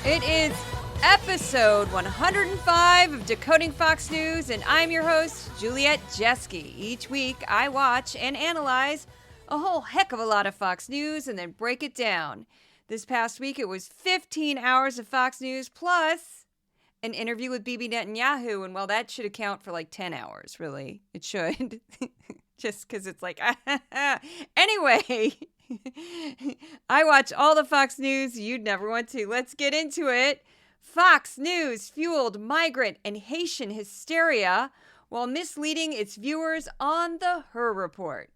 It is episode 105 of Decoding Fox News, and I'm your host, Juliet Jeske. Each week, I watch and analyze a whole heck of a lot of Fox News and then break it down. This past week, it was 15 hours of Fox News plus an interview with Bibi Netanyahu, and well, that should account for like 10 hours, really. It should. Just because it's like, anyway, I watch all the Fox News you'd never want to. Let's get into it. Fox News fueled migrant and Haitian hysteria while misleading its viewers on the Her Report.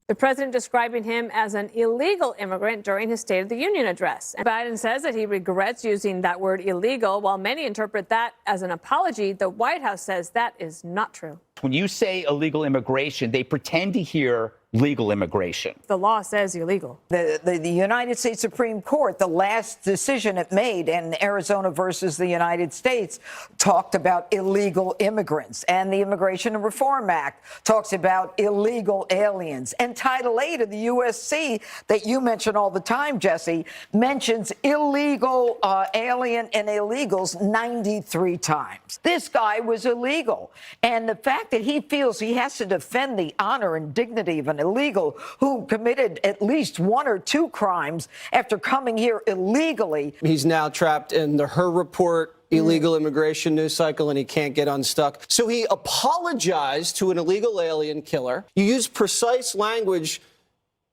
The president describing him as an illegal immigrant during his State of the Union address. And Biden says that he regrets using that word illegal. While many interpret that as an apology, the White House says that is not true. When you say illegal immigration, they pretend to hear legal immigration. The law says illegal. The United States Supreme Court, the last decision it made in Arizona versus the United States, talked about illegal immigrants. And the Immigration and Reform Act talks about illegal aliens. And Title VIII of the USC that you mention all the time, Jesse, mentions illegal alien and illegals 93 times. This guy was illegal. And the fact that he feels he has to defend the honor and dignity of an illegal who committed at least one or two crimes after coming here illegally. He's now trapped in the Her Report illegal immigration news cycle, and he can't get unstuck. So he apologized to an illegal alien killer. You use precise language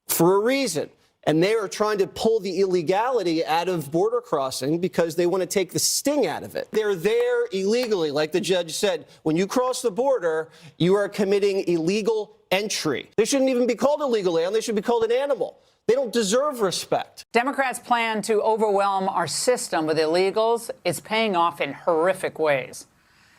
for a reason. And they are trying to pull the illegality out of border crossing because they want to take the sting out of it. They're there illegally. Like the judge said, when you cross the border, you are committing illegal entry. They shouldn't even be called illegal alien. They should be called an animal. They don't deserve respect. Democrats' plan to overwhelm our system with illegals is paying off in horrific ways.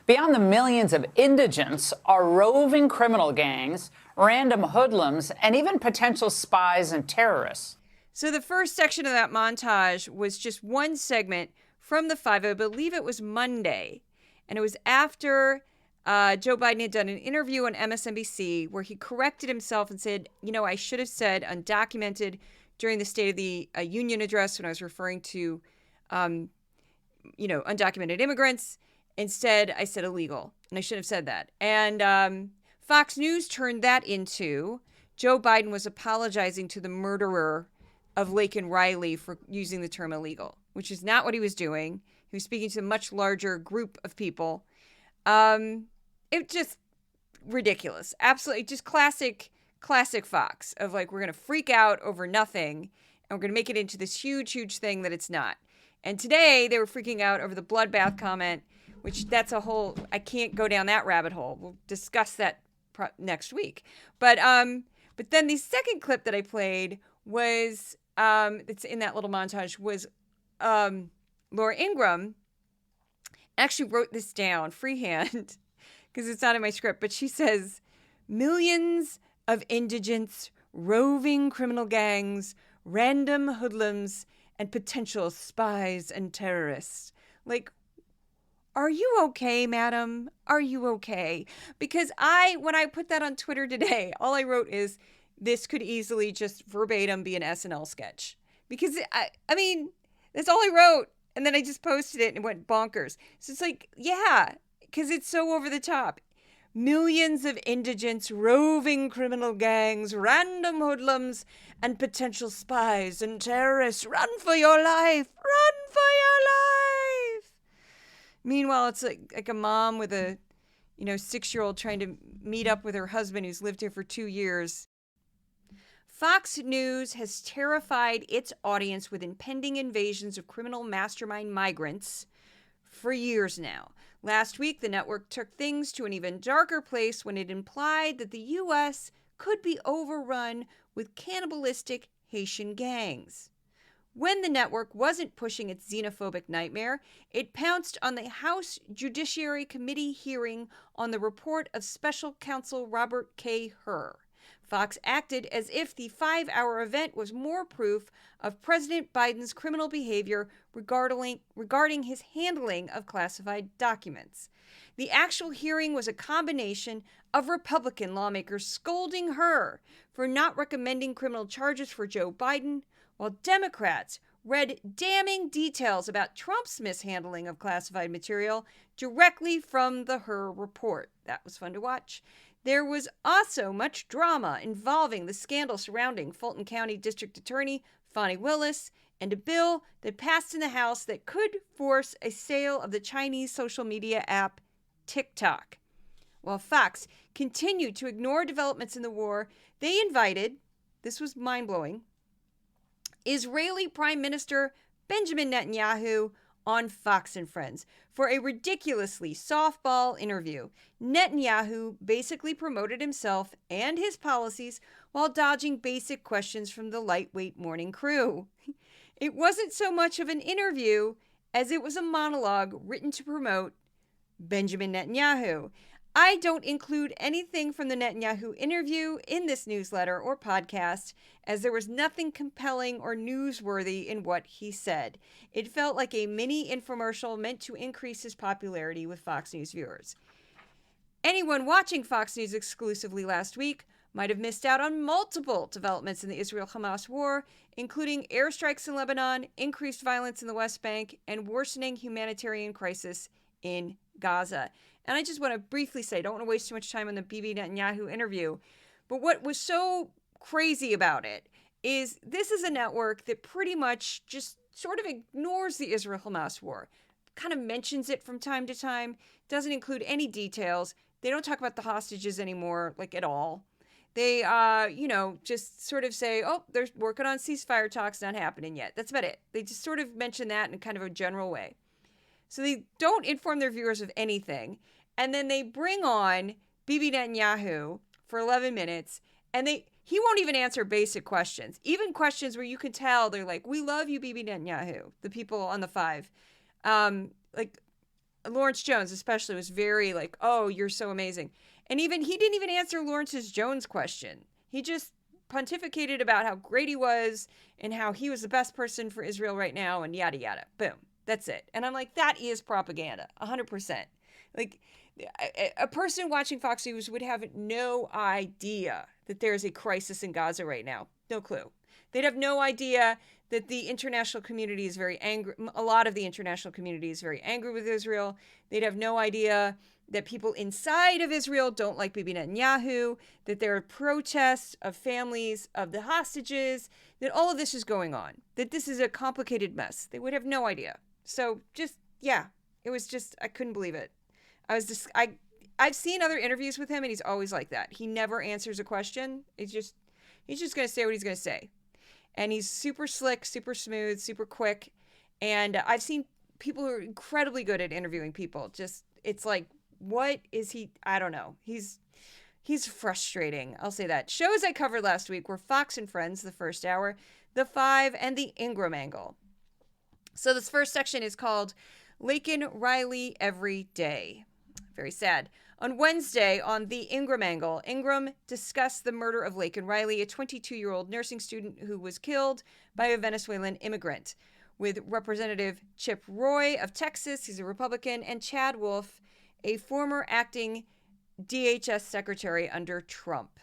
Beyond the millions of indigents are roving criminal gangs, random hoodlums, and even potential spies and terrorists. So the first section of that montage was just one segment from the 5, I believe it was Monday. And it was after Joe Biden had done an interview on MSNBC where he corrected himself and said, you know, I should have said undocumented during the State of the Union address when I was referring to, undocumented immigrants. Instead, I said illegal, and I shouldn't have said that. And Fox News turned that into Joe Biden was apologizing to the murderer of Laken Riley for using the term illegal, which is not what he was doing. He was speaking to a much larger group of people. It just ridiculous. Absolutely. Just classic Fox of like, we're going to freak out over nothing and we're going to make it into this huge, huge thing that it's not. And today they were freaking out over the bloodbath comment, which that's a whole, I can't go down that rabbit hole. We'll discuss that next week. But then the second clip that I played was, it's in that little montage, was Laura Ingraham actually wrote this down freehand because it's not in my script, but she says, millions of indigents, roving criminal gangs, random hoodlums, and potential spies and terrorists. Like, are you okay, madam? Are you okay? Because when I put that on Twitter today, all I wrote is, this could easily just verbatim be an SNL sketch. Because, I mean, that's all I wrote. And then I just posted it and it went bonkers. So it's like, yeah, because it's so over the top. Millions of indigents, roving criminal gangs, random hoodlums, and potential spies and terrorists. Run for your life. Run for your life. Meanwhile, it's like a mom with a 6-year-old trying to meet up with her husband who's lived here for 2 years. Fox News has terrified its audience with impending invasions of criminal mastermind migrants for years now. Last week, the network took things to an even darker place when it implied that the U.S. could be overrun with cannibalistic Haitian gangs. When the network wasn't pushing its xenophobic nightmare, it pounced on the House Judiciary Committee hearing on the report of Special Counsel Robert K. Hur. Fox acted as if the 5-hour event was more proof of President Biden's criminal behavior regarding his handling of classified documents. The actual hearing was a combination of Republican lawmakers scolding her for not recommending criminal charges for Joe Biden, while Democrats read damning details about Trump's mishandling of classified material directly from the Her report. That was fun to watch. There was also much drama involving the scandal surrounding Fulton County District Attorney Fani Willis and a bill that passed in the House that could force a sale of the Chinese social media app TikTok. While Fox continued to ignore developments in the war, they invited, this was mind-blowing, Israeli Prime Minister Benjamin Netanyahu on Fox and Friends for a ridiculously softball interview. Netanyahu basically promoted himself and his policies while dodging basic questions from the lightweight morning crew. It wasn't so much of an interview as it was a monologue written to promote Benjamin Netanyahu. I don't include anything from the Netanyahu interview in this newsletter or podcast, as there was nothing compelling or newsworthy in what he said. It felt like a mini infomercial meant to increase his popularity with Fox News viewers. Anyone watching Fox News exclusively last week might have missed out on multiple developments in the Israel-Hamas war, including airstrikes in Lebanon, increased violence in the West Bank, and worsening humanitarian crisis in Gaza. And I just want to briefly say, don't want to waste too much time on the Bibi Netanyahu interview, but what was so crazy about it is this is a network that pretty much just sort of ignores the Israel-Hamas war, kind of mentions it from time to time, doesn't include any details. They don't talk about the hostages anymore, like at all. They, just sort of say, oh, they're working on ceasefire talks, not happening yet. That's about it. They just sort of mention that in kind of a general way. So they don't inform their viewers of anything. And then they bring on Bibi Netanyahu for 11 minutes, and he won't even answer basic questions, even questions where you can tell they're like, we love you, Bibi Netanyahu, the people on the Five. Like Lawrence Jones especially was very like, oh, you're so amazing. And he didn't even answer Lawrence Jones' question. He just pontificated about how great he was and how he was the best person for Israel right now and yada, yada. Boom. That's it. And I'm like, that is propaganda, 100%. Like, a person watching Fox News would have no idea that there's a crisis in Gaza right now. No clue. They'd have no idea that the international community is very angry. A lot of the international community is very angry with Israel. They'd have no idea that people inside of Israel don't like Bibi Netanyahu, that there are protests of families of the hostages, that all of this is going on, that this is a complicated mess. They would have no idea. So it was just, I couldn't believe it. I've seen other interviews with him, and he's always like that. He never answers a question. He's just going to say what he's going to say. And he's super slick, super smooth, super quick. And I've seen people who are incredibly good at interviewing people. Just, it's like, what is he? I don't know. He's frustrating. I'll say that. Shows I covered last week were Fox and Friends, the first hour, The Five, and the Ingraham Angle. So this first section is called Laken Riley Every Day. Very sad. On Wednesday, on the Ingraham Angle, Ingraham discussed the murder of Laken Riley, a 22-year-old nursing student who was killed by a Venezuelan immigrant, with Representative Chip Roy of Texas, he's a Republican, and Chad Wolf, a former acting DHS secretary under Trump.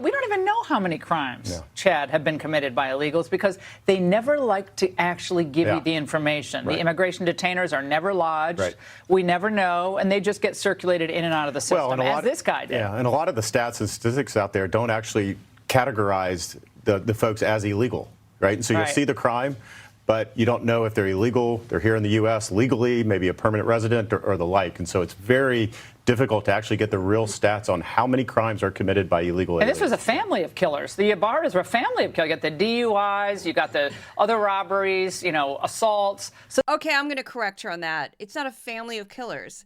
We don't even know how many crimes, Chad, have been committed by illegals because they never like to actually give you the information. Right. The immigration detainers are never lodged. Right. We never know, and they just get circulated in and out of the system, as this guy did. Yeah, and a lot of the stats and statistics out there don't actually categorize the folks as illegal, right? And so you'll see the crime, but you don't know if they're illegal, they're here in the U.S. legally, maybe a permanent resident or the like. And so it's very difficult to actually get the real stats on how many crimes are committed by illegal aliens. And this was a family of killers. The Gabbards were a family of killers. You got the DUIs, you got the other robberies, assaults. So, okay, I'm going to correct her on that. It's not a family of killers.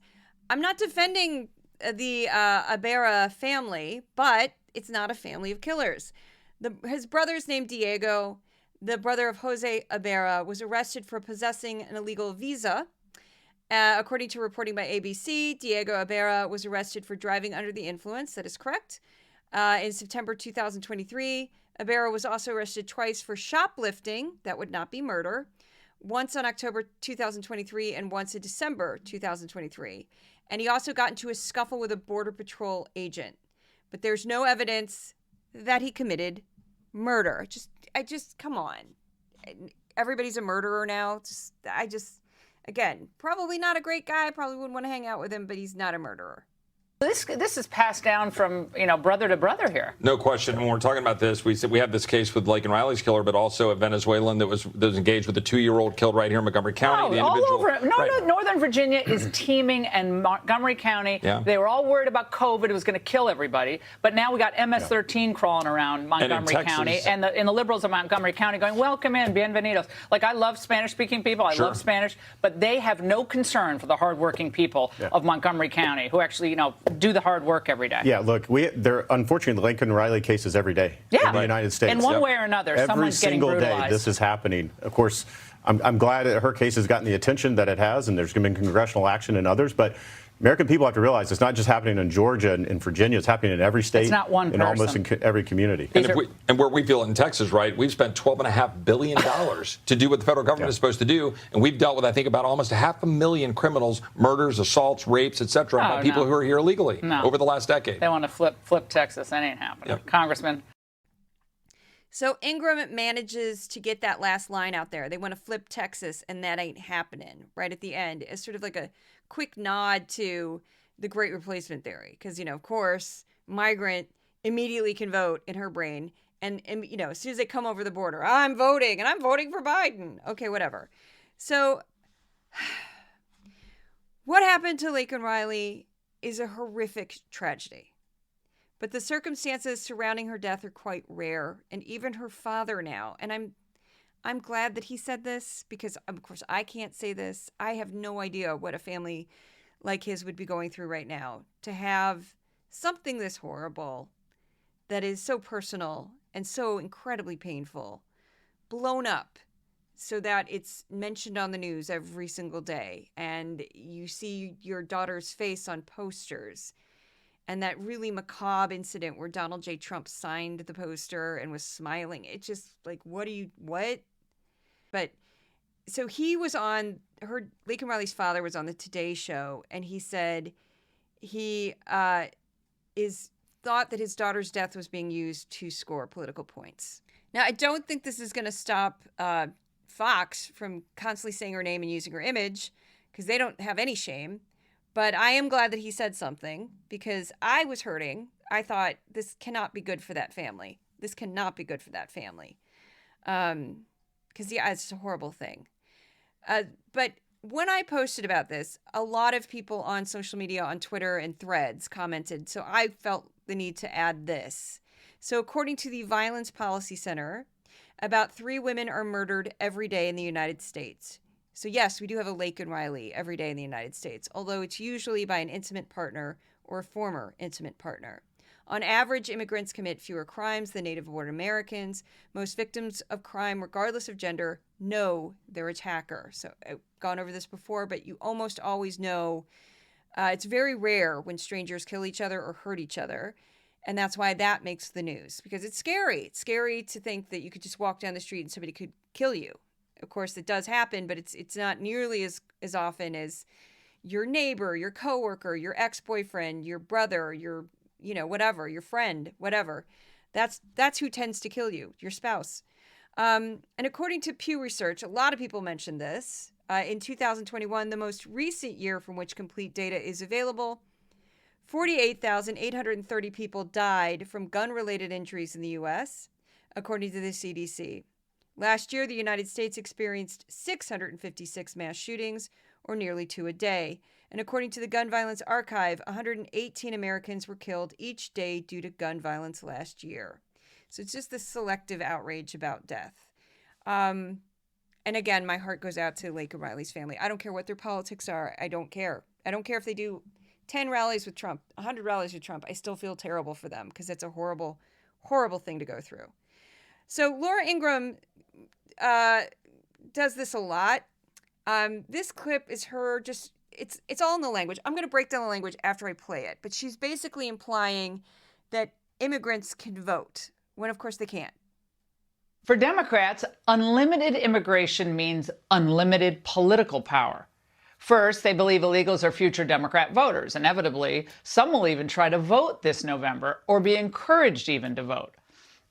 I'm not defending the Ibarra family, but it's not a family of killers. His brother's named Diego. The brother of Jose Ibarra was arrested for possessing an illegal visa. According to reporting by ABC, Diego Ibarra was arrested for driving under the influence. That is correct. In September 2023, Ibarra was also arrested twice for shoplifting. That would not be murder. Once on October 2023 and once in December 2023. And he also got into a scuffle with a Border Patrol agent. But there's no evidence that he committed murder. Come on. everybody's a murderer now. Again, probably not a great guy. Probably wouldn't want to hang out with him, but he's not a murderer. This is passed down from, brother to brother here. No question. When we're talking about this, we have this case with Laken Riley's killer, but also a Venezuelan that was engaged with a 2-year-old killed right here in Montgomery County. All over. Northern Virginia is teeming, and Montgomery County. Yeah. They were all worried about COVID. It was going to kill everybody. But now we got MS-13 crawling around Montgomery County, and the liberals of Montgomery County going, welcome in, bienvenidos. Like, I love Spanish-speaking people. I love Spanish, but they have no concern for the hardworking people of Montgomery County who actually, do the hard work every day. Yeah, look, there unfortunately the Laken Riley cases every day in the United States. In one way or another, someone's getting brutalized. Every single day this is happening. Of course, I'm glad that her case has gotten the attention that it has, and there's going to be congressional action in others, but American people have to realize it's not just happening in Georgia and in Virginia. It's happening in every state. It's not one person. In almost every community. And where we feel it in Texas, right, we've spent $12.5 billion to do what the federal government is supposed to do. And we've dealt with, I think, about almost 500,000 criminals, murders, assaults, rapes, et cetera, by people who are here illegally over the last decade. They want to flip Texas. That ain't happening. Yep. Congressman. So Ingraham manages to get that last line out there. They want to flip Texas, and that ain't happening right at the end. It's sort of like a quick nod to the Great Replacement theory. Because, of course, Migrant immediately can vote in her brain. And, as soon as they come over the border, I'm voting, and I'm voting for Biden. Okay, whatever. So what happened to Laken Riley is a horrific tragedy. But the circumstances surrounding her death are quite rare, and even her father now. And I'm glad that he said this, because of course I can't say this. I have no idea what a family like his would be going through right now, to have something this horrible that is so personal and so incredibly painful blown up so that it's mentioned on the news every single day, and you see your daughter's face on posters. And that really macabre incident where Donald J. Trump signed the poster and was smiling. It's just like, what? But so he was on, Laken Riley's father was on the Today Show, and he said he thought that his daughter's death was being used to score political points. Now, I don't think this is going to stop Fox from constantly saying her name and using her image, because they don't have any shame. But I am glad that he said something, because I was hurting. I thought, this cannot be good for that family. This cannot be good for that family. Because, it's a horrible thing. But when I posted about this, a lot of people on social media, on Twitter and Threads commented. So I felt the need to add this. So according to the Violence Policy Center, about 3 women are murdered every day in the United States. So yes, we do have a Laken Riley every day in the United States, although it's usually by an intimate partner or a former intimate partner. On average, immigrants commit fewer crimes than native-born Americans. Most victims of crime, regardless of gender, know their attacker. So I've gone over this before, but you almost always know. It's very rare when strangers kill each other or hurt each other. And that's why that makes the news, because it's scary. It's scary to think that you could just walk down the street and somebody could kill you. Of course, it does happen, but it's not nearly as often as your neighbor, your coworker, your ex-boyfriend, your brother, your, whatever, your friend, whatever. That's who tends to kill you, your spouse. And according to Pew Research, a lot of people mentioned this. In 2021, the most recent year from which complete data is available, 48,830 people died from gun-related injuries in the U.S., according to the CDC. Last year, the United States experienced 656 mass shootings, or nearly 2 a day. And according to the Gun Violence Archive, 118 Americans were killed each day due to gun violence last year. So it's just this selective outrage about death. And again, my heart goes out to Laken Riley's family. I don't care what their politics are. I don't care. I don't care if they do 10 rallies with Trump, 100 rallies with Trump. I still feel terrible for them, because it's a horrible, horrible thing to go through. So Laura Ingraham does this a lot. This clip is her it's all in the language. I'm going to break down the language after I play it, but she's basically implying that immigrants can vote, when of course they can't. For Democrats, unlimited immigration means unlimited political power. First, they believe illegals are future Democrat voters. Inevitably, some will even try to vote this November, or be encouraged even to vote.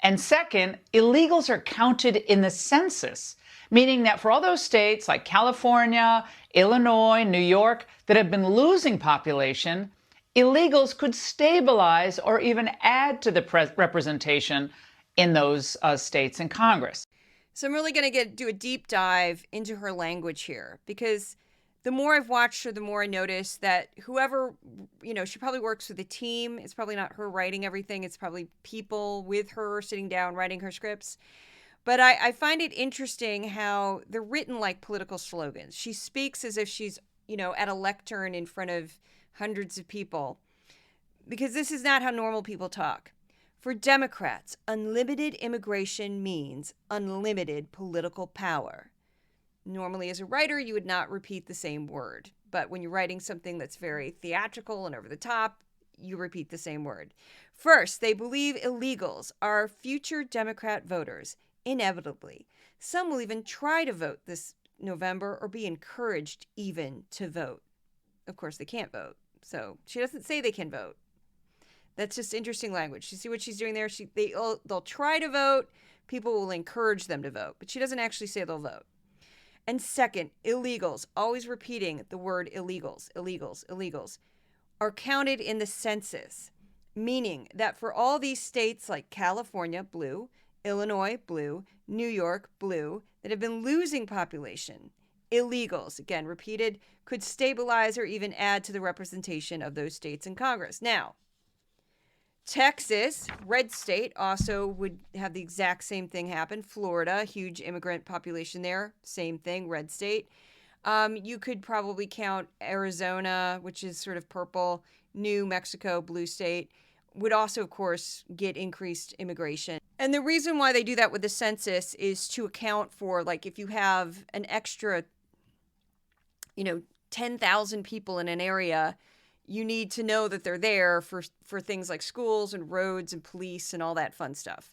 And second, illegals are counted in the census, meaning that for all those states like California, Illinois, New York that have been losing population, illegals could stabilize or even add to the representation in those states in Congress. So I'm really going to do a deep dive into her language here, because the more I've watched her, the more I notice that whoever, she probably works with a team. It's probably not her writing everything. It's probably people with her sitting down writing her scripts. But I find it interesting how they're written like political slogans. She speaks as if she's, at a lectern in front of hundreds of people, because this is not how normal people talk. For Democrats, unlimited immigration means unlimited political power. Normally, as a writer, you would not repeat the same word. But when you're writing something that's very theatrical and over the top, you repeat the same word. First, they believe illegals are future Democrat voters. Inevitably, some will even try to vote this November or be encouraged even to vote. Of course, they can't vote. So she doesn't say they can vote. That's just interesting language. You see what she's doing there? They'll try to vote. People will encourage them to vote. But she doesn't actually say they'll vote. And second, illegals, always repeating the word illegals, illegals, illegals, are counted in the census, meaning that for all these states like California, blue, Illinois, blue, New York, blue, that have been losing population, illegals, again repeated, could stabilize or even add to the representation of those states in Congress. Now, Texas, red state, also would have the exact same thing happen. Florida, huge immigrant population there, same thing, red state. You could probably count Arizona, which is sort of purple, New Mexico, blue state, would also, of course, get increased immigration. And the reason why they do that with the census is to account for, like, if you have an extra, 10,000 people in an area, you need to know that they're there for things like schools and roads and police and all that fun stuff.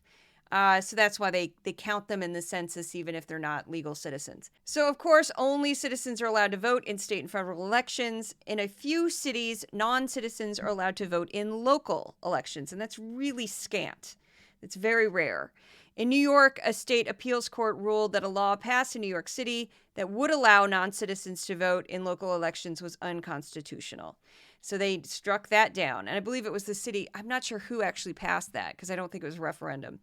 So that's why they count them in the census, even if they're not legal citizens. So, of course, only citizens are allowed to vote in state and federal elections. In a few cities, non-citizens are allowed to vote in local elections, and that's really scant. It's very rare. In New York, a state appeals court ruled that a law passed in New York City that would allow non-citizens to vote in local elections was unconstitutional. So they struck that down. And I believe it was the city. I'm not sure who actually passed that, because I don't think it was a referendum.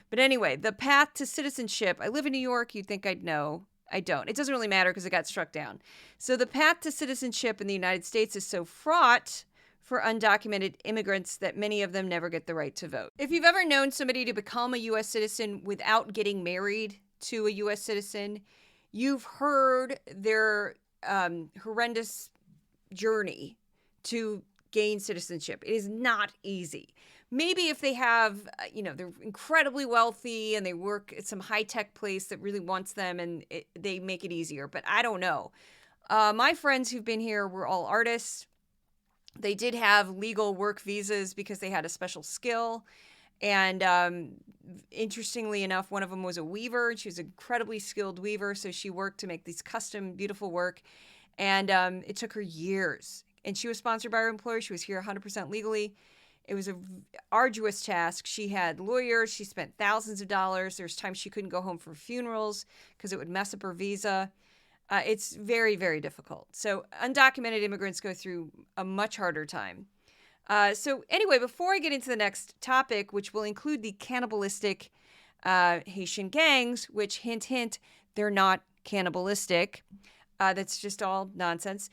But anyway, the path to citizenship. I live in New York. You'd think I'd know. I don't. It doesn't really matter because it got struck down. So the path to citizenship in the United States is so fraught for undocumented immigrants that many of them never get the right to vote. If you've ever known somebody to become a U.S. citizen without getting married to a U.S. citizen, you've heard their horrendous journey to gain citizenship. It is not easy. Maybe if they have, they're incredibly wealthy and they work at some high-tech place that really wants them and they make it easier. But I don't know. My friends who've been here were all artists. They did have legal work visas because they had a special skill. And interestingly enough, one of them was a weaver. She was an incredibly skilled weaver. So she worked to make these custom, beautiful work. And it took her years. And she was sponsored by her employer. She was here 100% legally. It was an arduous task. She had lawyers. She spent thousands of dollars. There's times she couldn't go home for funerals because it would mess up her visa. It's very, very difficult. So undocumented immigrants go through a much harder time. So anyway, before I get into the next topic, which will include the cannibalistic Haitian gangs, which, hint, hint, they're not cannibalistic. That's just all nonsense.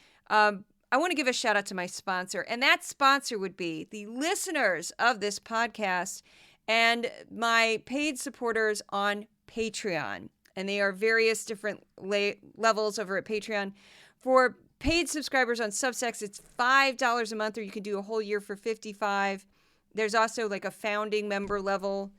I want to give a shout out to my sponsor, and that sponsor would be the listeners of this podcast and my paid supporters on Patreon. And they are various different levels over at Patreon. For paid subscribers on Substacks, it's $5 a month, or you can do a whole year for $55. There's also like a founding member level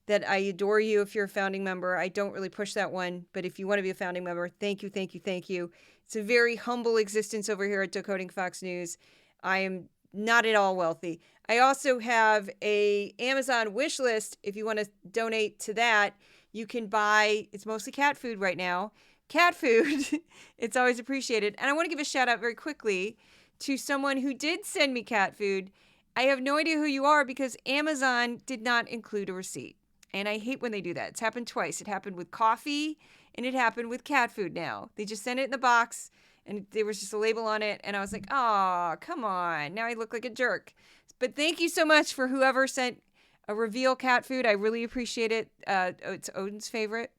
that I adore you if you're a founding member. I don't really push that one, but if you want to be a founding member, thank you, thank you, thank you. It's a very humble existence over here at Decoding Fox News. I am not at all wealthy. I also have a Amazon wish list. If you want to donate to that, you can buy, it's mostly cat food right now, cat food. It's always appreciated. And I want to give a shout out very quickly to someone who did send me cat food. I have no idea who you are because Amazon did not include a receipt. And I hate when they do that. It's happened twice. It happened with coffee and it happened with cat food now. They just sent it in the box and there was just a label on it. And I was like, oh, come on. Now I look like a jerk. But thank you so much for whoever sent a Reveal cat food. I really appreciate it. It's Odin's favorite.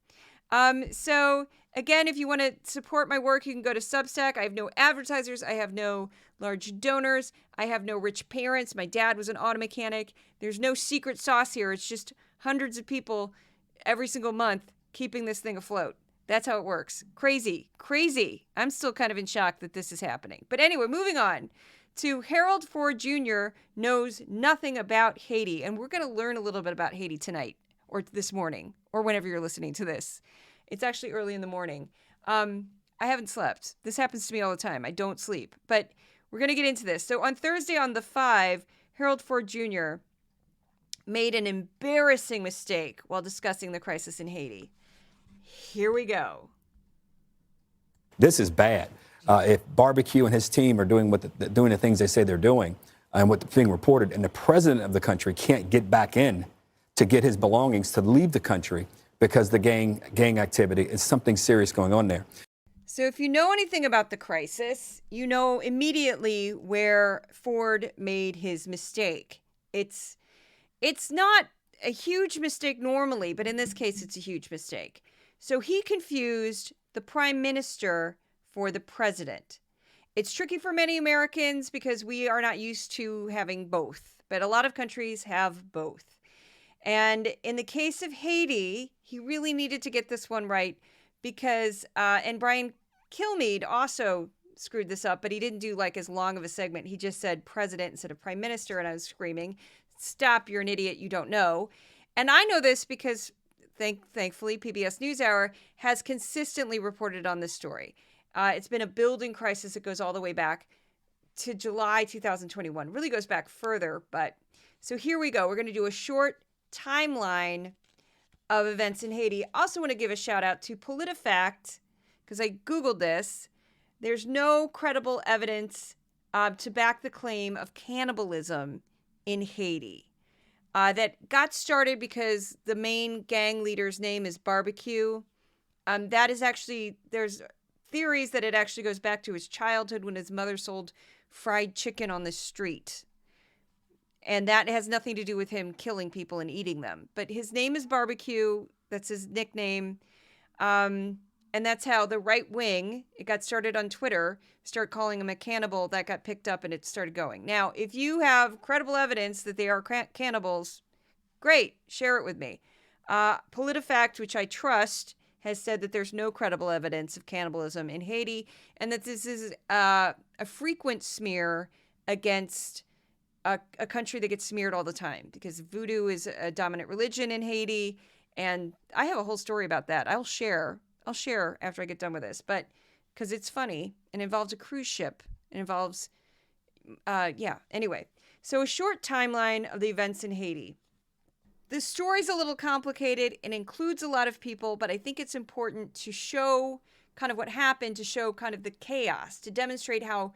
So again, if you want to support my work, you can go to Substack. I have no advertisers. I have no large donors. I have no rich parents. My dad was an auto mechanic. There's no secret sauce here. It's just hundreds of people every single month keeping this thing afloat. That's how it works. Crazy, crazy. I'm still kind of in shock that this is happening. But anyway, moving on to Harold Ford Jr. knows nothing about Haiti. And we're going to learn a little bit about Haiti tonight or this morning or whenever you're listening to this. It's actually early in the morning. I haven't slept. This happens to me all the time. I don't sleep. But we're going to get into this. So on Thursday on The 5, Harold Ford Jr. made an embarrassing mistake while discussing the crisis in Haiti. Here we go. This is bad. If Barbecue and his team are doing doing the things they say they're doing and what's being reported, and the president of the country can't get back in to get his belongings to leave the country because the gang activity is something serious going on there. So if you know anything about the crisis, you know immediately where Ford made his mistake. It's not a huge mistake normally, but in this case, it's a huge mistake. So he confused the prime minister for the president. It's tricky for many Americans because we are not used to having both, but a lot of countries have both. And in the case of Haiti, he really needed to get this one right because, and Brian Kilmeade also screwed this up, but he didn't do like as long of a segment. He just said president instead of prime minister. And I was screaming, stop, you're an idiot, you don't know. And I know this because thankfully PBS NewsHour has consistently reported on this story. It's been a building crisis that goes all the way back to July 2021. It really goes back further, but so here we go. We're going to do a short timeline of events in Haiti. Also want to give a shout out to PolitiFact because I Googled this. There's no credible evidence to back the claim of cannibalism in Haiti. That got started because the main gang leader's name is Barbecue. That is actually, there's theories that it actually goes back to his childhood when his mother sold fried chicken on the street. And that has nothing to do with him killing people and eating them. But his name is Barbecue. That's his nickname. And that's how the right wing, it got started on Twitter, start calling him a cannibal. That got picked up and it started going. Now, if you have credible evidence that they are cannibals, great, share it with me. PolitiFact, which I trust, has said that there's no credible evidence of cannibalism in Haiti and that this is a frequent smear against a country that gets smeared all the time because voodoo is a dominant religion in Haiti. And I have a whole story about that. I'll share after I get done with this, but because it's funny and involves a cruise ship. It involves, anyway. So a short timeline of the events in Haiti. The story's a little complicated and includes a lot of people, but I think it's important to show kind of what happened, to show kind of the chaos, to demonstrate how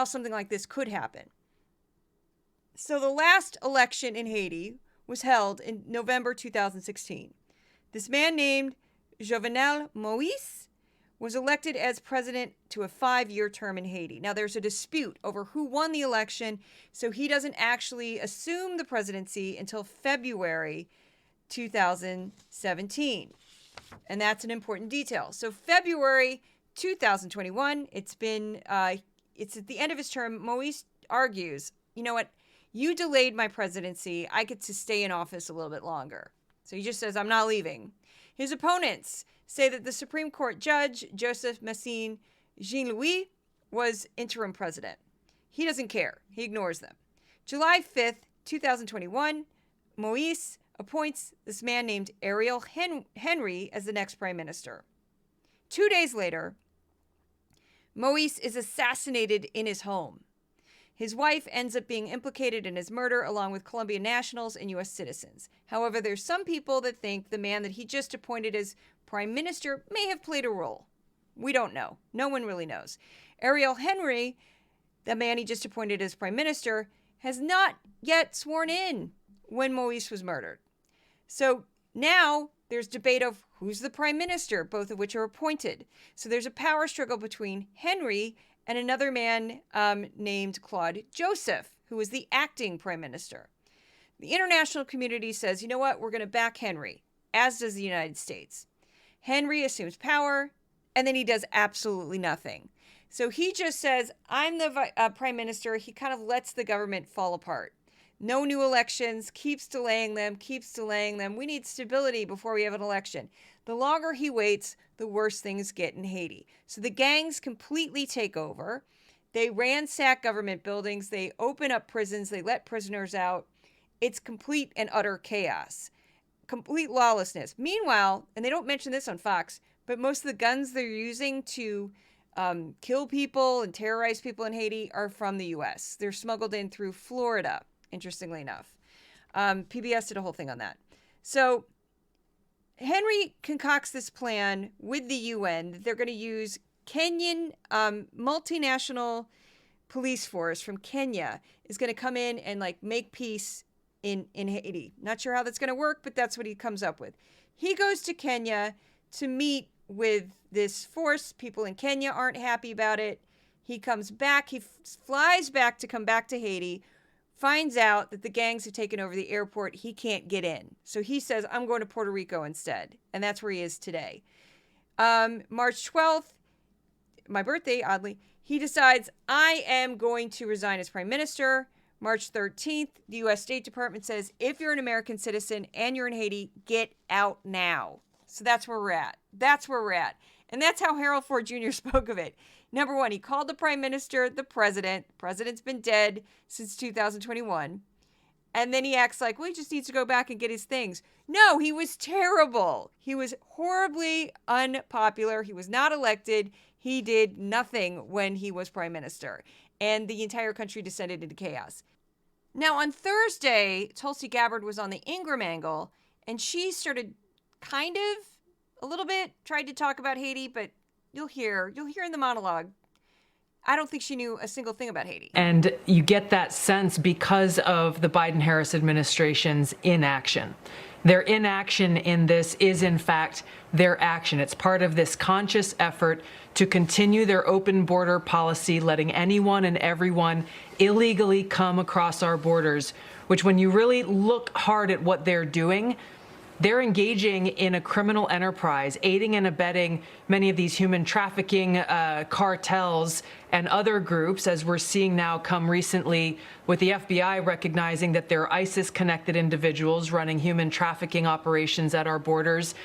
something like this could happen. So the last election in Haiti was held in November 2016. This man named Jovenel Moïse was elected as president to a 5-year term in Haiti. Now, there's a dispute over who won the election, so he doesn't actually assume the presidency until February 2017. And that's an important detail. So February 2021, it's at the end of his term. Moïse argues, you know what? You delayed my presidency. I get to stay in office a little bit longer. So he just says, I'm not leaving. His opponents say that the Supreme Court judge, Joseph Massine Jean-Louis, was interim president. He doesn't care. He ignores them. July 5th, 2021, Moïse appoints this man named Ariel Henry as the next prime minister. 2 days later, Moïse is assassinated in his home. His wife ends up being implicated in his murder along with Colombian nationals and U.S. citizens. However, there's some people that think the man that he just appointed as prime minister may have played a role. We don't know. No one really knows. Ariel Henry, the man he just appointed as prime minister, has not yet sworn in when Moïse was murdered. So Now there's debate of who's the prime minister, both of which are appointed. So there's a power struggle between Henry and another man named Claude Joseph, who is the acting prime minister. The international community says, you know what, we're going to back Henry, as does the United States. Henry assumes power, and then he does absolutely nothing. So he just says, I'm the prime minister. He kind of lets the government fall apart. No new elections, keeps delaying them. We need stability before we have an election. The longer he waits, the worse things get in Haiti. So the gangs completely take over. They ransack government buildings. They open up prisons. They let prisoners out. It's complete and utter chaos. Complete lawlessness. Meanwhile, and they don't mention this on Fox, but most of the guns they're using to kill people and terrorize people in Haiti are from the U.S. They're smuggled in through Florida, interestingly enough. PBS did a whole thing on that. So Henry concocts this plan with the UN that they're going to use Kenyan multinational police force from Kenya is going to come in and like make peace in Haiti. Not sure how that's going to work, but that's what he comes up with. He goes to Kenya to meet with this force. People in Kenya aren't happy about it. He comes back. He flies back to come back to Haiti, finds out that the gangs have taken over the airport. He can't get in. So he says, I'm going to Puerto Rico instead. And that's where he is today. March 12th, my birthday, oddly, he decides, I am going to resign as prime minister. March 13th, the U.S. State Department says, if you're an American citizen and you're in Haiti, get out now. So that's where we're at. And that's how Harold Ford Jr. spoke of it. Number one, he called the prime minister the president. The president's been dead since 2021. And then he acts like, well, he just needs to go back and get his things. No, he was terrible. He was horribly unpopular. He was not elected. He did nothing when he was prime minister. And the entire country descended into chaos. Now, on Thursday, Tulsi Gabbard was on the Ingraham angle, and she started kind of, a little bit, tried to talk about Haiti, but you'll hear in the monologue, I don't think she knew a single thing about Haiti. And you get that sense because of the Biden-Harris administration's inaction. Their inaction in this is, in fact, their action. It's part of this conscious effort to continue their open border policy, letting anyone and everyone illegally come across our borders, which when you really look hard at what they're doing, they're engaging in a criminal enterprise, aiding and abetting many of these human trafficking cartels and other groups, as we're seeing now come recently with the FBI recognizing that they're ISIS-connected individuals running human trafficking operations at our borders.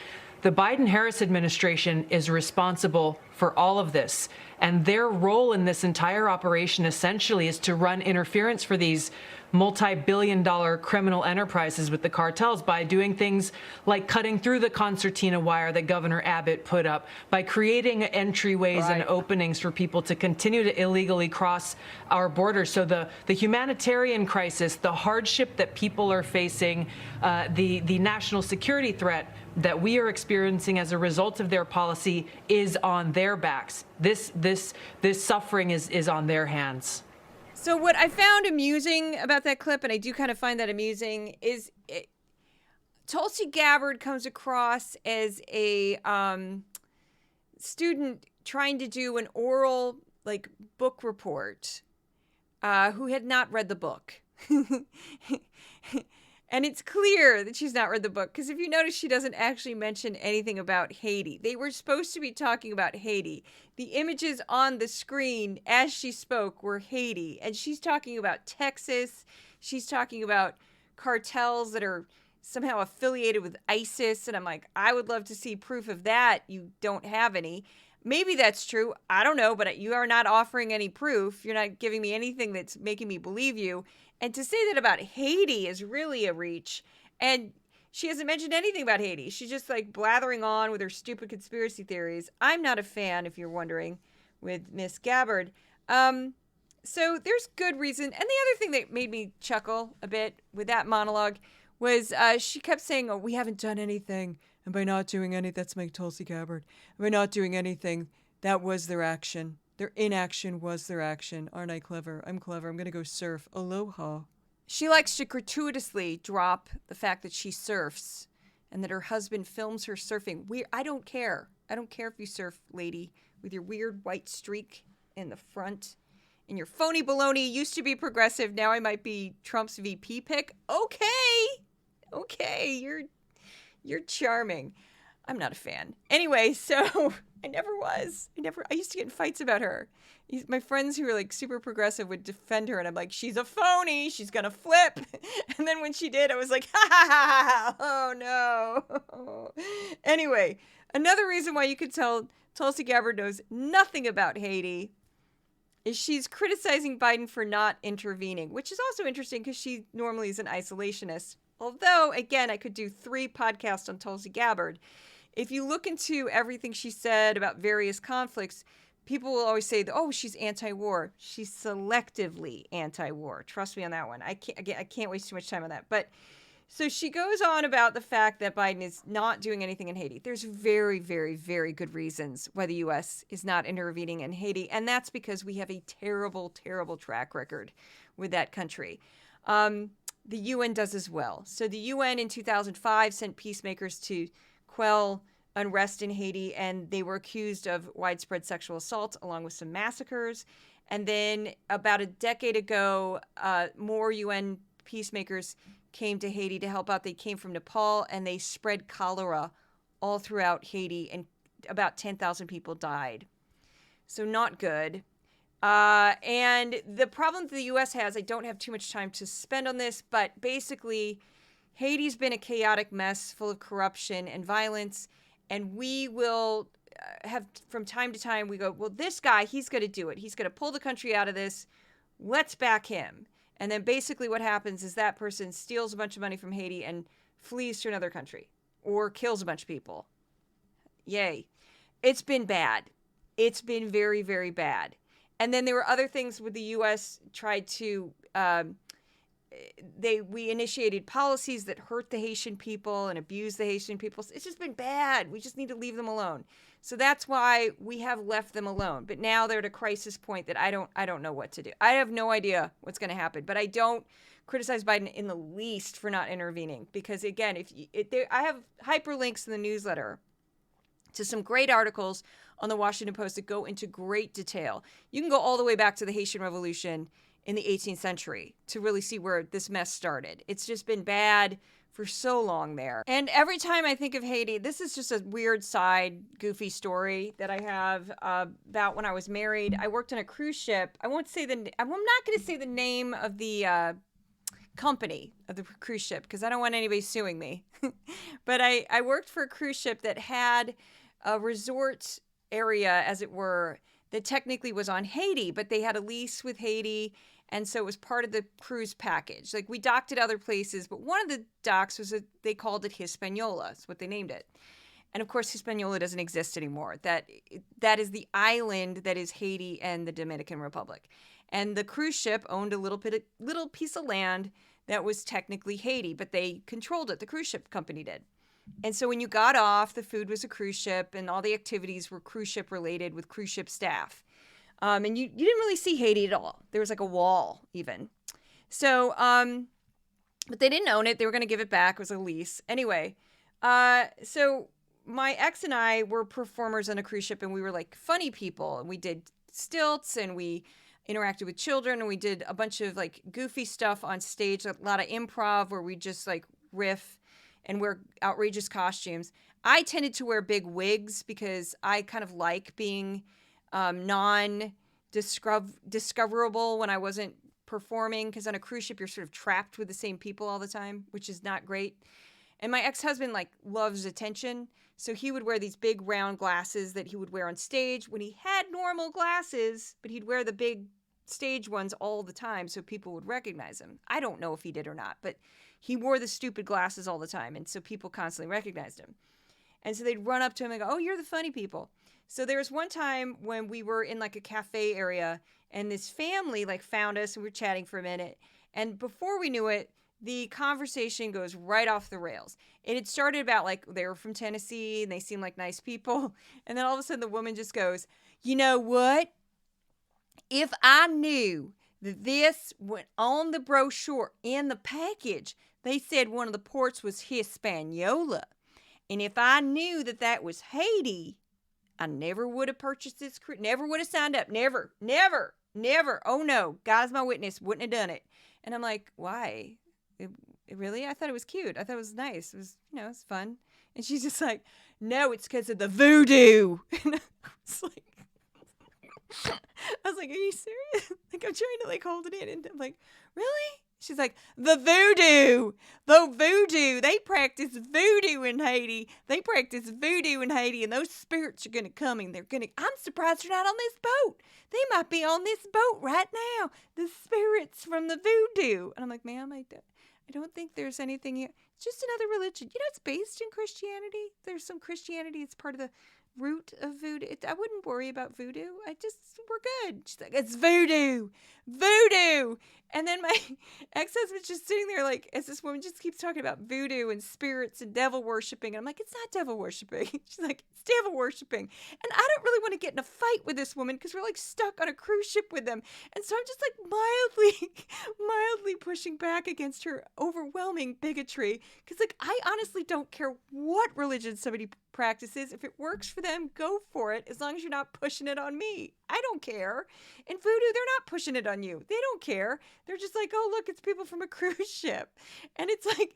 The Biden-Harris administration is responsible for all of this, and their role in this entire operation essentially is to run interference for these multi-billion-dollar criminal enterprises with the cartels by doing things like cutting through the concertina wire that Governor Abbott put up, by creating entryways and openings for people to continue to illegally cross our borders. So the humanitarian crisis, the hardship that people are facing, the national security threat that we are experiencing as a result of their policy is on their backs. This suffering is on their hands. So what I found amusing about that clip, and I do kind of find that amusing, is Tulsi Gabbard comes across as a student trying to do an oral book report who had not read the book. And it's clear that she's not read the book, because if you notice, she doesn't actually mention anything about Haiti. They were supposed to be talking about Haiti. The images on the screen as she spoke were Haiti. And she's talking about Texas. She's talking about cartels that are somehow affiliated with ISIS. And I'm like, I would love to see proof of that. You don't have any. Maybe that's true. I don't know, but you are not offering any proof. You're not giving me anything that's making me believe you. And to say that about Haiti is really a reach. And she hasn't mentioned anything about Haiti. She's just blathering on with her stupid conspiracy theories. I'm not a fan, if you're wondering, with Miss Gabbard. So there's good reason. And the other thing that made me chuckle a bit with that monologue was she kept saying, oh, we haven't done anything. And by not doing anything, that's my Tulsi Gabbard. And by not doing anything, that was their action. Their inaction was their action. Aren't I clever? I'm clever. I'm going to go surf. Aloha. She likes to gratuitously drop the fact that she surfs and that her husband films her surfing. I don't care. I don't care if you surf, lady, with your weird white streak in the front. And your phony baloney used to be progressive. Now I might be Trump's VP pick. Okay, you're charming. I'm not a fan. Anyway, so I never was. I used to get in fights about her. My friends who were like super progressive would defend her, and I'm like, she's a phony. She's gonna flip. And then when she did, I was like, ha ha ha ha. Oh no. Anyway, another reason why you could tell Tulsi Gabbard knows nothing about Haiti is she's criticizing Biden for not intervening, which is also interesting because she normally is an isolationist. Although, again, I could do 3 podcasts on Tulsi Gabbard. If you look into everything she said about various conflicts, people will always say, oh, she's anti-war. She's selectively anti-war. Trust me on that one. I can't waste too much time on that. But so she goes on about the fact that Biden is not doing anything in Haiti. There's very, very, very good reasons why the U.S. is not intervening in Haiti, and that's because we have a terrible, terrible track record with that country. The UN does as well. So the UN in 2005 sent peacemakers to quell unrest in Haiti, and they were accused of widespread sexual assault along with some massacres. And then about a decade ago, more UN peacemakers came to Haiti to help out. They came from Nepal, and they spread cholera all throughout Haiti, and about 10,000 people died. So not good. And the problem that the U.S. has, I don't have too much time to spend on this, but basically Haiti's been a chaotic mess full of corruption and violence, and we will have, from time to time, we go, well, this guy, he's going to do it. He's going to pull the country out of this. Let's back him. And then basically what happens is that person steals a bunch of money from Haiti and flees to another country or kills a bunch of people. Yay. It's been bad. It's been very, very bad. And then there were other things where the U.S. tried to, we initiated policies that hurt the Haitian people and abuse the Haitian people. It's just been bad. We just need to leave them alone. So that's why we have left them alone. But now they're at a crisis point that I don't know what to do. I have no idea what's going to happen. But I don't criticize Biden in the least for not intervening, because again, I have hyperlinks in the newsletter to some great articles on the Washington Post that go into great detail. You can go all the way back to the Haitian Revolution in the 18th century to really see where this mess started. It's just been bad for so long there. And every time I think of Haiti, this is just a weird side, goofy story that I have about when I was married. I worked on a cruise ship. I'm not going to say the name of the company of the cruise ship because I don't want anybody suing me. But I worked for a cruise ship that had a resort area, as it were, that technically was on Haiti, but they had a lease with Haiti. And so it was part of the cruise package. Like, we docked at other places, but one of the docks was, they called it Hispaniola. That's what they named it. And of course, Hispaniola doesn't exist anymore. That is the island that is Haiti and the Dominican Republic. And the cruise ship owned a little piece of land that was technically Haiti, but they controlled it. The cruise ship company did. And so when you got off, the food was a cruise ship, and all the activities were cruise ship related with cruise ship staff. And you didn't really see Haiti at all. There was like a wall even. So, but they didn't own it. They were going to give it back. It was a lease. Anyway, so my ex and I were performers on a cruise ship, and we were like funny people. And we did stilts, and we interacted with children, and we did a bunch of like goofy stuff on stage, a lot of improv where we just like riff and wear outrageous costumes. I tended to wear big wigs because I kind of like being non-discoverable when I wasn't performing, because on a cruise ship you're sort of trapped with the same people all the time, which is not great. And my ex-husband like loves attention, so he would wear these big round glasses that he would wear on stage when he had normal glasses, but he'd wear the big stage ones all the time so people would recognize him. I don't know if he did or not, but he wore the stupid glasses all the time, and so people constantly recognized him. And so they'd run up to him and go, "Oh, you're the funny people." So there was one time when we were in like a cafe area, and this family like found us, and we were chatting for a minute. And before we knew it, the conversation goes right off the rails. And it started about like they were from Tennessee and they seemed like nice people. And then all of a sudden the woman just goes, "You know what? If I knew that this went on the brochure in the package, they said one of the ports was Hispaniola. And if I knew that that was Haiti, I never would have purchased this cruise, never would have signed up. Never. Oh, no. God is my witness. Wouldn't have done it. And I'm like, why? Really? I thought it was cute. I thought it was nice. It was, it's fun. And she's just like, no, it's because of the voodoo. And I was like, are you serious? Like, I'm trying to, like, hold it in. And I'm like, really? She's like, the voodoo. They practice voodoo in Haiti. And those spirits are going to come and I'm surprised they're not on this boat. They might be on this boat right now. The spirits from the voodoo. And I'm like, ma'am, I don't think there's anything here. It's just another religion. It's based in Christianity. There's some Christianity. It's part of the root of voodoo. I wouldn't worry about voodoo. We're good. She's like, it's voodoo. And then my ex-husband's just sitting there like, as this woman just keeps talking about voodoo and spirits and devil worshiping. And I'm like, it's not devil worshiping. She's like, it's devil worshiping. And I don't really want to get in a fight with this woman because we're like stuck on a cruise ship with them. And so I'm just like mildly pushing back against her overwhelming bigotry. Because like, I honestly don't care what religion somebody practices. If it works for them, go for it. As long as you're not pushing it on me. I don't care. In voodoo, they're not pushing it on you. They don't care. They're just like, oh, look, it's people from a cruise ship. And it's like,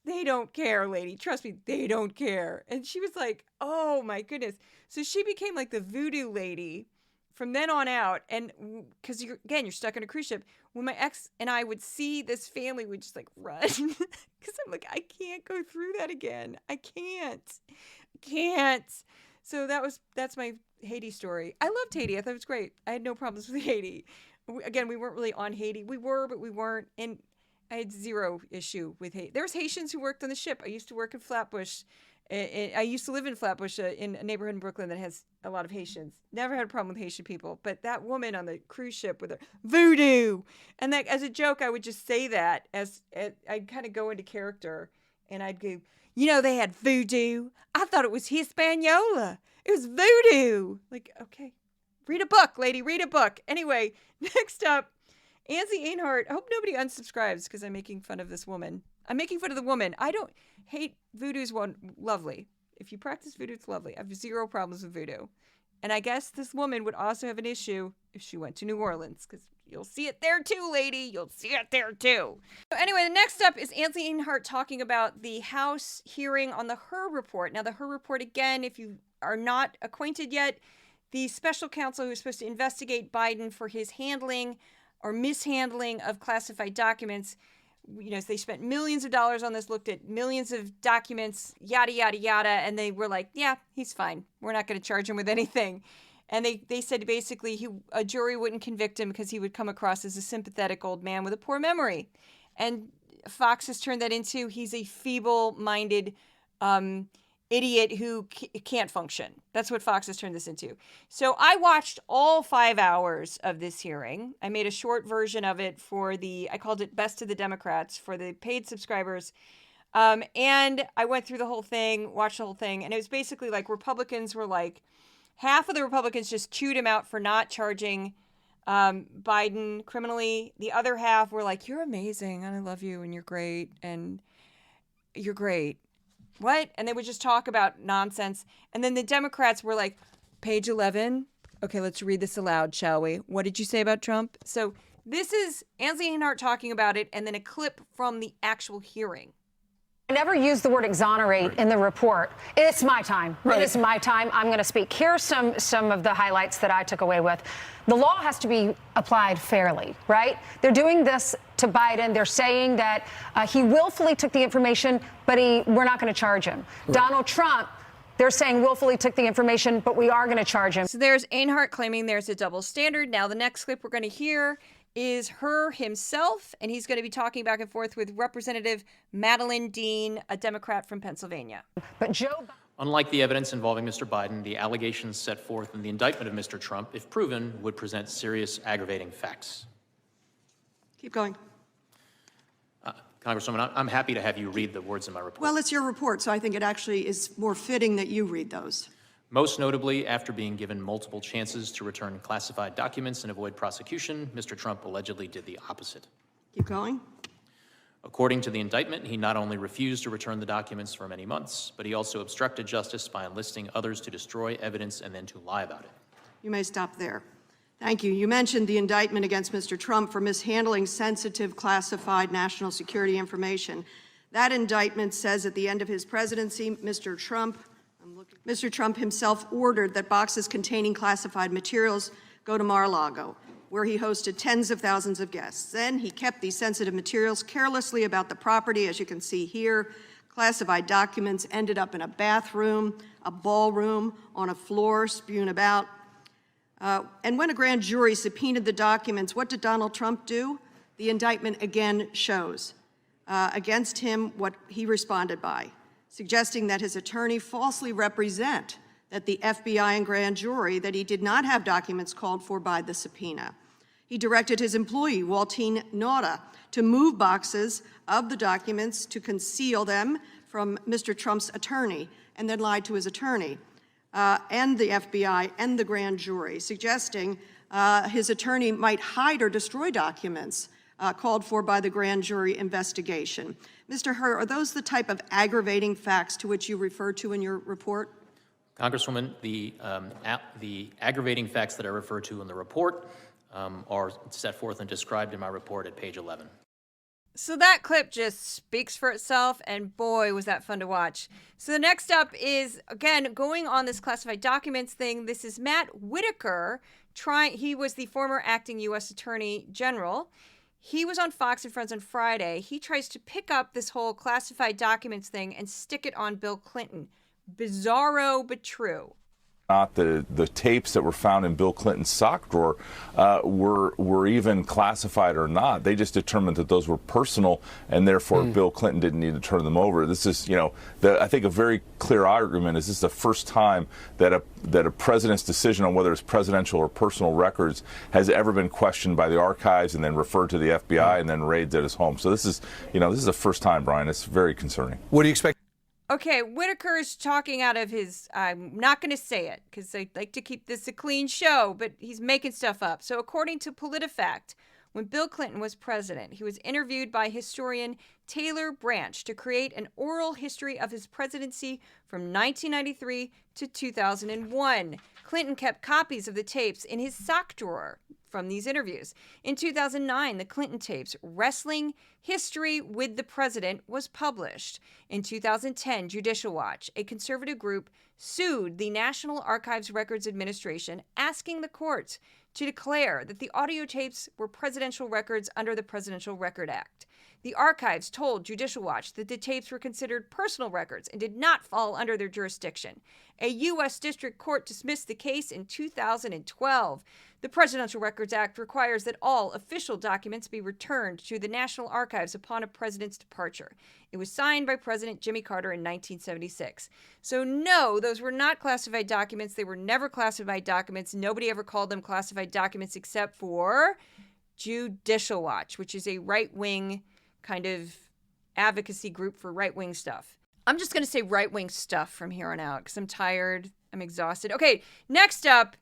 they don't care, lady. Trust me, they don't care. And she was like, oh my goodness. So she became like the voodoo lady from then on out. And because you're stuck on a cruise ship. When my ex and I would see this family, we'd just like run. Because I'm like, I can't go through that again. I can't. So that's my Haiti story. I loved Haiti. I thought it was great. I had no problems with Haiti. Again, we weren't really on Haiti. We were, but we weren't. And I had zero issue with Haiti. There was Haitians who worked on the ship. I used to work in Flatbush. I used to live in Flatbush in a neighborhood in Brooklyn that has a lot of Haitians. Never had a problem with Haitian people. But that woman on the cruise ship with her voodoo. And that, as a joke, I would just say that as I'd kind of go into character. And I'd go, they had voodoo. I thought it was Hispaniola. It was voodoo. Like, okay. Read a book, lady. Read a book. Anyway, next up, Anzi Einhart. I hope nobody unsubscribes because I'm making fun of this woman. I'm making fun of the woman. I don't hate voodoo's lovely. If you practice voodoo, it's lovely. I have zero problems with voodoo. And I guess this woman would also have an issue if she went to New Orleans because you'll see it there too, lady. You'll see it there too. So anyway, the next up is Anzi Einhart talking about the House hearing on the Hur report. Now, the Hur report, again, if you are not acquainted yet, the special counsel who's supposed to investigate Biden for his handling or mishandling of classified documents, they spent millions of dollars on this, looked at millions of documents, yada, yada, yada, and they were like, yeah, he's fine. We're not going to charge him with anything. And they said basically a jury wouldn't convict him because he would come across as a sympathetic old man with a poor memory. And Fox has turned that into he's a feeble-minded idiot who can't function. That's what Fox has turned this into. So I watched all 5 hours of this hearing. I made a short version of it I called it Best of the Democrats for the paid subscribers. And I went through the whole thing, watched the whole thing. And it was basically like Republicans were like, half of the Republicans just chewed him out for not charging Biden criminally. The other half were like, you're amazing and I love you and you're great and you're great. What? And they would just talk about nonsense. And then the Democrats were like, page 11. Okay, let's read this aloud, shall we? What did you say about Trump? So this is Anzi Einhart talking about it and then a clip from the actual hearing. I never used the word exonerate in the report. It's my time. Right. It is my time. I'm going to speak. Here's some of the highlights that I took away with. The law has to be applied fairly, right? They're doing this to Biden. They're saying that he willfully took the information, but we're not going to charge him. Right. Donald Trump, they're saying willfully took the information, but we are going to charge him. So there's Einhart claiming there's a double standard. Now the next clip we're going to hear is Hur himself, and he's going to be talking back and forth with Representative Madeline Dean, a Democrat from Pennsylvania. But unlike the evidence involving Mr. Biden, the allegations set forth in the indictment of Mr. Trump, if proven, would present serious aggravating facts. Keep going. Congresswoman, I'm happy to have you read the words in my report. Well, it's your report, so I think it actually is more fitting that you read those. Most notably, after being given multiple chances to return classified documents and avoid prosecution, Mr. Trump allegedly did the opposite. Keep going. According to the indictment, he not only refused to return the documents for many months, but he also obstructed justice by enlisting others to destroy evidence and then to lie about it. You may stop there. Thank you. You mentioned the indictment against Mr. Trump for mishandling sensitive classified national security information. That indictment says at the end of his presidency, Mr. Trump himself ordered that boxes containing classified materials go to Mar-a-Lago, where he hosted tens of thousands of guests. Then he kept these sensitive materials carelessly about the property, as you can see here. Classified documents ended up in a bathroom, a ballroom, on a floor, spewing about. And when a grand jury subpoenaed the documents, what did Donald Trump do? The indictment again shows against him what he responded by, suggesting that his attorney falsely represent that the FBI and grand jury that he did not have documents called for by the subpoena. He directed his employee, Waltine Nauta, to move boxes of the documents to conceal them from Mr. Trump's attorney, and then lied to his attorney and the FBI and the grand jury, suggesting his attorney might hide or destroy documents called for by the grand jury investigation. Mr. Hur, are those the type of aggravating facts to which you refer to in your report? Congresswoman, the aggravating facts that I refer to in the report are set forth and described in my report at page 11. So that clip just speaks for itself, and boy, was that fun to watch. So the next up is, again, going on this classified documents thing. This is Matt Whitaker. He was the former acting U.S. Attorney General. He was on Fox and Friends on Friday. He tries to pick up this whole classified documents thing and stick it on Bill Clinton. Bizarro, but true. Not the tapes that were found in Bill Clinton's sock drawer were even classified or not. They just determined that those were personal, and therefore Bill Clinton didn't need to turn them over. This is, I think a very clear argument is this is the first time that a president's decision on whether it's presidential or personal records has ever been questioned by the archives and then referred to the FBI and then raided at his home. So this is the first time, Brian. It's very concerning. What do you expect? Okay, Whitaker is talking out of his, I'm not going to say it because I like to keep this a clean show, but he's making stuff up. So according to PolitiFact, when Bill Clinton was president, he was interviewed by historian Taylor Branch to create an oral history of his presidency from 1993 to 2001. Clinton kept copies of the tapes in his sock drawer from these interviews. In 2009, the Clinton tapes, Wrestling History with the President, was published. In 2010, Judicial Watch, a conservative group, sued the National Archives Records Administration, asking the courts to declare that the audio tapes were presidential records under the Presidential Record Act. The archives told Judicial Watch that the tapes were considered personal records and did not fall under their jurisdiction. A U.S. District Court dismissed the case in 2012. The Presidential Records Act requires that all official documents be returned to the National Archives upon a president's departure. It was signed by President Jimmy Carter in 1976. So no, those were not classified documents. They were never classified documents. Nobody ever called them classified documents except for Judicial Watch, which is a right-wing kind of advocacy group for right-wing stuff. I'm just going to say right-wing stuff from here on out because I'm tired. I'm exhausted. Okay, next up,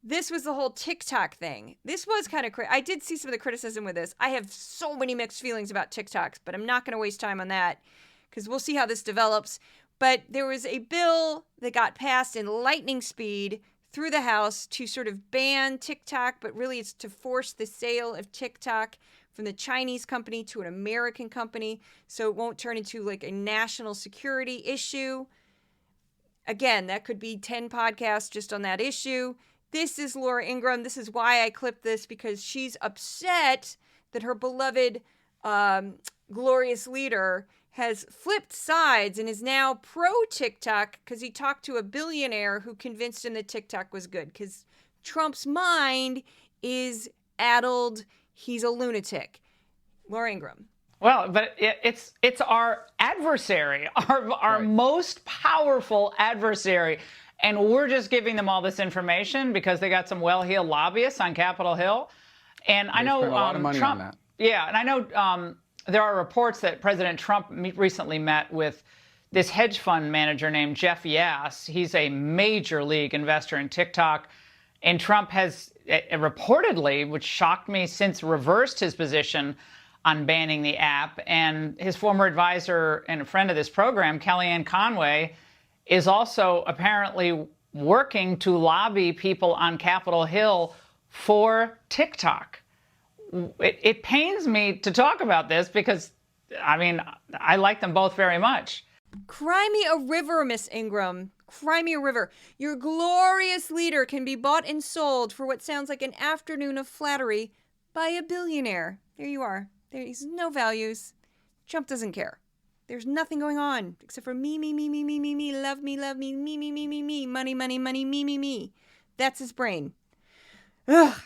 this was the whole TikTok thing. This was kind of crazy. I did see some of the criticism with this. I have so many mixed feelings about TikToks, but I'm not going to waste time on that because we'll see how this develops. But there was a bill that got passed in lightning speed through the House to sort of ban TikTok, but really it's to force the sale of TikTok from the Chinese company to an American company so it won't turn into like a national security issue. Again, that could be 10 podcasts just on that issue. This is Laura Ingraham. This is why I clipped this, because she's upset that her beloved glorious leader has flipped sides and is now pro-TikTok because he talked to a billionaire who convinced him that TikTok was good because Trump's mind is addled. He's a lunatic. Laura Ingraham. Well, but it's our adversary, our most powerful adversary. And we're just giving them all this information because they got some well-heeled lobbyists on Capitol Hill. And I know a lot of money Trump, on that. Yeah, and I know there are reports that President Trump recently met with this hedge fund manager named Jeff Yass. He's a major league investor in TikTok. And Trump has reportedly, which shocked me, since reversed his position on banning the app. And his former advisor and a friend of this program, Kellyanne Conway, is also apparently working to lobby people on Capitol Hill for TikTok. It pains me to talk about this because, I mean, I like them both very much. Cry me a river, Miss Ingraham. Cry me a river. Your glorious leader can be bought and sold for what sounds like an afternoon of flattery by a billionaire. There you are. There's no values. Trump doesn't care. There's nothing going on except for me, love me, me, money, me. That's his brain. Ugh.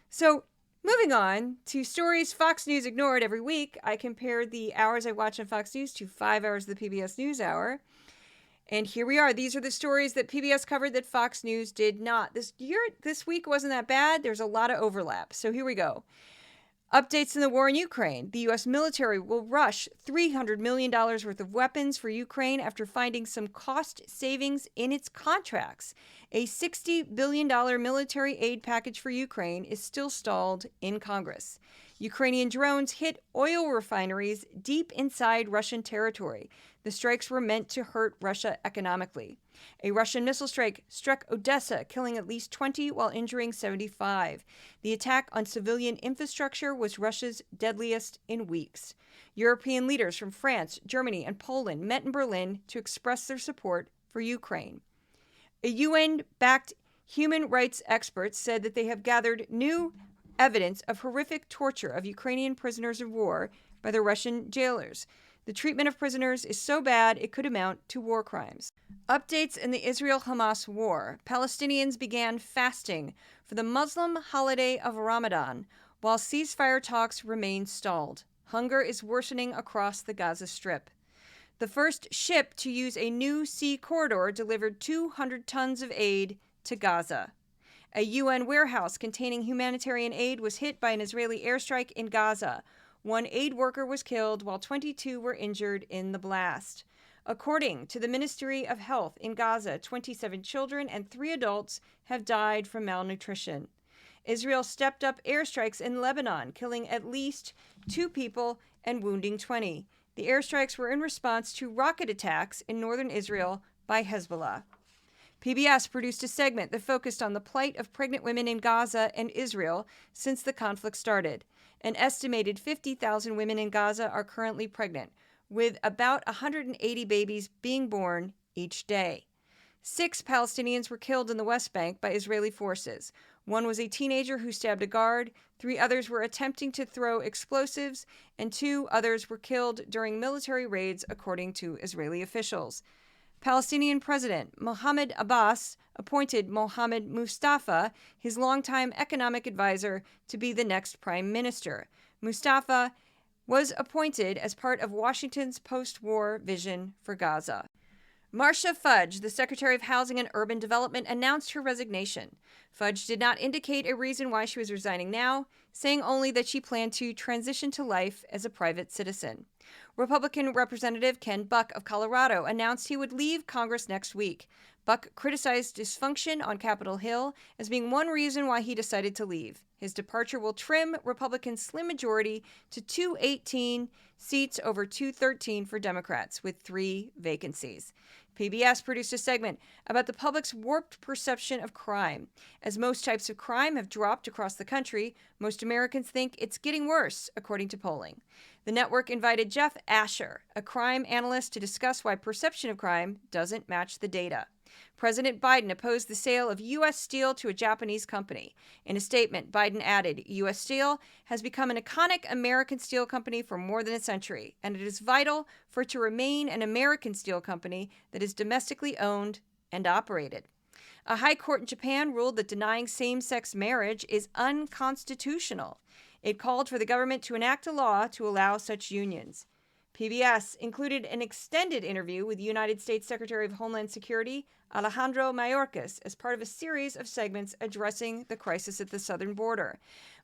So, moving on to stories Fox News ignored every week, I compared the hours I watch on Fox News to 5 hours of the PBS NewsHour. And here we are. These are the stories that PBS covered that Fox News did not. This week wasn't that bad. There's a lot of overlap. So here we go. Updates in the war in Ukraine. The U.S. military will rush $300 million worth of weapons for Ukraine after finding some cost savings in its contracts. A $60 billion military aid package for Ukraine is still stalled in Congress. Ukrainian drones hit oil refineries deep inside Russian territory. The strikes were meant to hurt Russia economically. A Russian missile strike struck Odessa, killing at least 20 while injuring 75. The attack on civilian infrastructure was Russia's deadliest in weeks. European leaders from France, Germany, and Poland met in Berlin to express their support for Ukraine. A UN-backed human rights expert said that they have gathered new evidence of horrific torture of Ukrainian prisoners of war by the Russian jailers. The treatment of prisoners is so bad it could amount to war crimes. Updates in the Israel-Hamas war. Palestinians began fasting for the Muslim holiday of Ramadan, while ceasefire talks remain stalled. Hunger is worsening across the Gaza Strip. The first ship to use a new sea corridor delivered 200 tons of aid to Gaza. A UN warehouse containing humanitarian aid was hit by an Israeli airstrike in Gaza. One aid worker was killed while 22 were injured in the blast. According to the Ministry of Health in Gaza, 27 children and 3 adults have died from malnutrition. Israel stepped up airstrikes in Lebanon, killing at least 2 people and wounding 20. The airstrikes were in response to rocket attacks in northern Israel by Hezbollah. PBS produced a segment that focused on the plight of pregnant women in Gaza and Israel since the conflict started. An estimated 50,000 women in Gaza are currently pregnant, with about 180 babies being born each day. 6 Palestinians were killed in the West Bank by Israeli forces. One was a teenager who stabbed a guard, 3 others were attempting to throw explosives, and 2 others were killed during military raids, according to Israeli officials. Palestinian President Mohammed Abbas appointed Mohammed Mustafa, his longtime economic advisor, to be the next prime minister. Mustafa was appointed as part of Washington's post-war vision for Gaza. Marcia Fudge, the Secretary of Housing and Urban Development, announced her resignation. Fudge did not indicate a reason why she was resigning now, saying only that she planned to transition to life as a private citizen. Republican Representative Ken Buck of Colorado announced he would leave Congress next week. Buck criticized dysfunction on Capitol Hill as being one reason why he decided to leave. His departure will trim Republicans' slim majority to 218 seats over 213 for Democrats, with 3 vacancies. PBS produced a segment about the public's warped perception of crime. As most types of crime have dropped across the country, most Americans think it's getting worse, according to polling. The network invited Jeff Asher, a crime analyst, to discuss why perception of crime doesn't match the data. President Biden opposed the sale of U.S. Steel to a Japanese company. In a statement, Biden added, U.S. Steel has become an iconic American steel company for more than a century, and it is vital for it to remain an American steel company that is domestically owned and operated. A high court in Japan ruled that denying same-sex marriage is unconstitutional. It called for the government to enact a law to allow such unions. PBS included an extended interview with United States Secretary of Homeland Security Alejandro Mayorkas as part of a series of segments addressing the crisis at the southern border.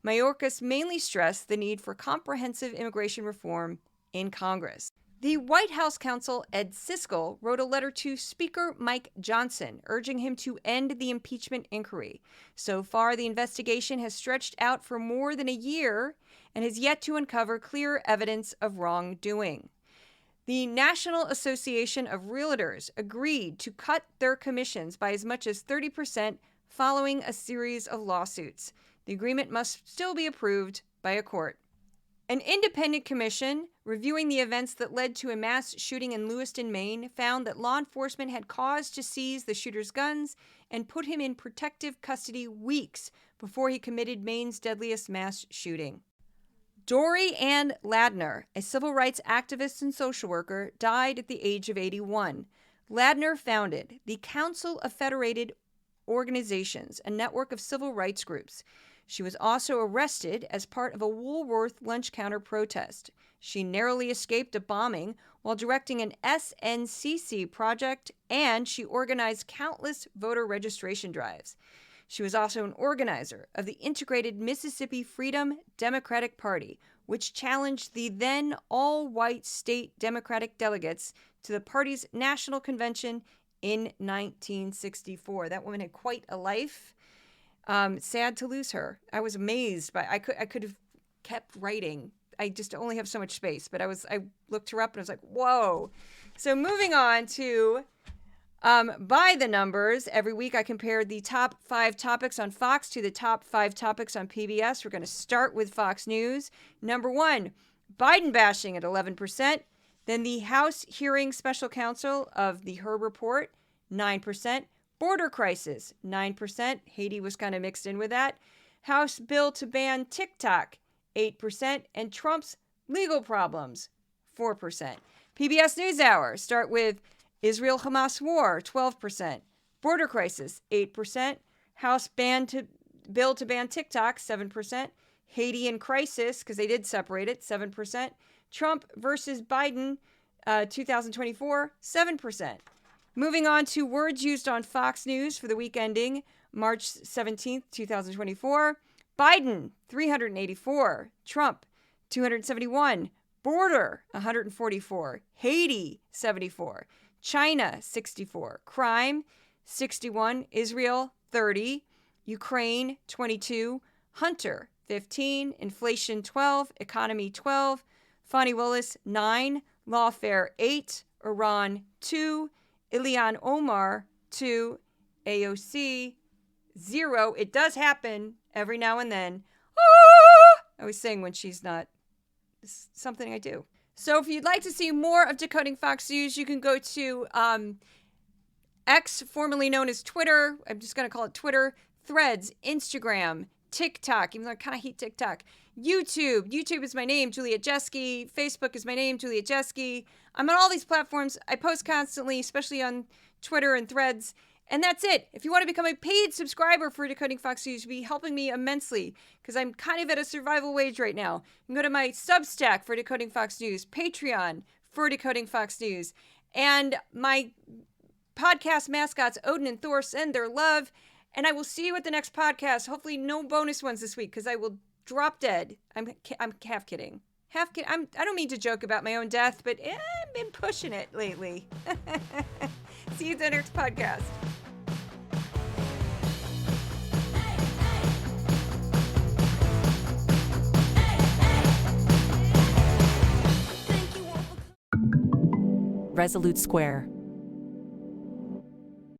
Mayorkas mainly stressed the need for comprehensive immigration reform in Congress. The White House counsel Ed Siskel wrote a letter to Speaker Mike Johnson urging him to end the impeachment inquiry. So far, the investigation has stretched out for more than a year and has yet to uncover clear evidence of wrongdoing. The National Association of Realtors agreed to cut their commissions by as much as 30% following a series of lawsuits. The agreement must still be approved by a court. An independent commission reviewing the events that led to a mass shooting in Lewiston, Maine, found that law enforcement had cause to seize the shooter's guns and put him in protective custody weeks before he committed Maine's deadliest mass shooting. Dory Ann Ladner, a civil rights activist and social worker, died at the age of 81. Ladner founded the Council of Federated Organizations, a network of civil rights groups. She was also arrested as part of a Woolworth lunch counter protest. She narrowly escaped a bombing while directing an SNCC project, and she organized countless voter registration drives. She was also an organizer of the Integrated Mississippi Freedom Democratic Party, which challenged the then all-white state Democratic delegates to the party's national convention in 1964. That woman had quite a life. Sad to lose her. I was amazed by. I could have kept writing. I just only have so much space. But I looked her up and I was like, whoa. So moving on to by the numbers. Every week I compared the top 5 topics on Fox to the top 5 topics on PBS. We're going to start with Fox News. Number 1, Biden bashing at 11%. Then the House hearing special counsel of the Herb Report, 9%. Border crisis, 9%. Haiti was kind of mixed in with that. House bill to ban TikTok, 8%. And Trump's legal problems, 4%. PBS NewsHour, start with Israel-Hamas war, 12%. Border crisis, 8%. House bill to ban TikTok, 7%. Haiti in crisis, because they did separate it, 7%. Trump versus Biden, 2024, 7%. Moving on to words used on Fox News for the week ending March 17th, 2024. Biden, 384. Trump, 271. Border, 144. Haiti, 74. China, 64. Crime, 61. Israel, 30. Ukraine, 22. Hunter, 15. Inflation, 12. Economy, 12. Fani Willis, 9. Lawfare, 8. Iran, 2. Ilhan Omar, 2. AOC, 0. It does happen every now and then. I always sing when she's not. It's something I do. So if you'd like to see more of Decoding Fox News, you can go to X, formerly known as Twitter. I'm just going to call it Twitter. Threads, Instagram, TikTok, even though I kind of hate TikTok. YouTube. YouTube is my name, Juliet Jeske. Facebook is my name, Juliet Jeske. I'm on all these platforms. I post constantly, especially on Twitter and Threads. And that's it. If you want to become a paid subscriber for Decoding Fox News, you'll be helping me immensely because I'm kind of at a survival wage right now. You can go to my Substack for Decoding Fox News, Patreon for Decoding Fox News, and my podcast mascots, Odin and Thor, send their love. And I will see you at the next podcast. Hopefully no bonus ones this week because I will drop dead. I'm half kidding. I don't mean to joke about my own death, but I've been pushing it lately. See you at the next podcast. Resolute Square.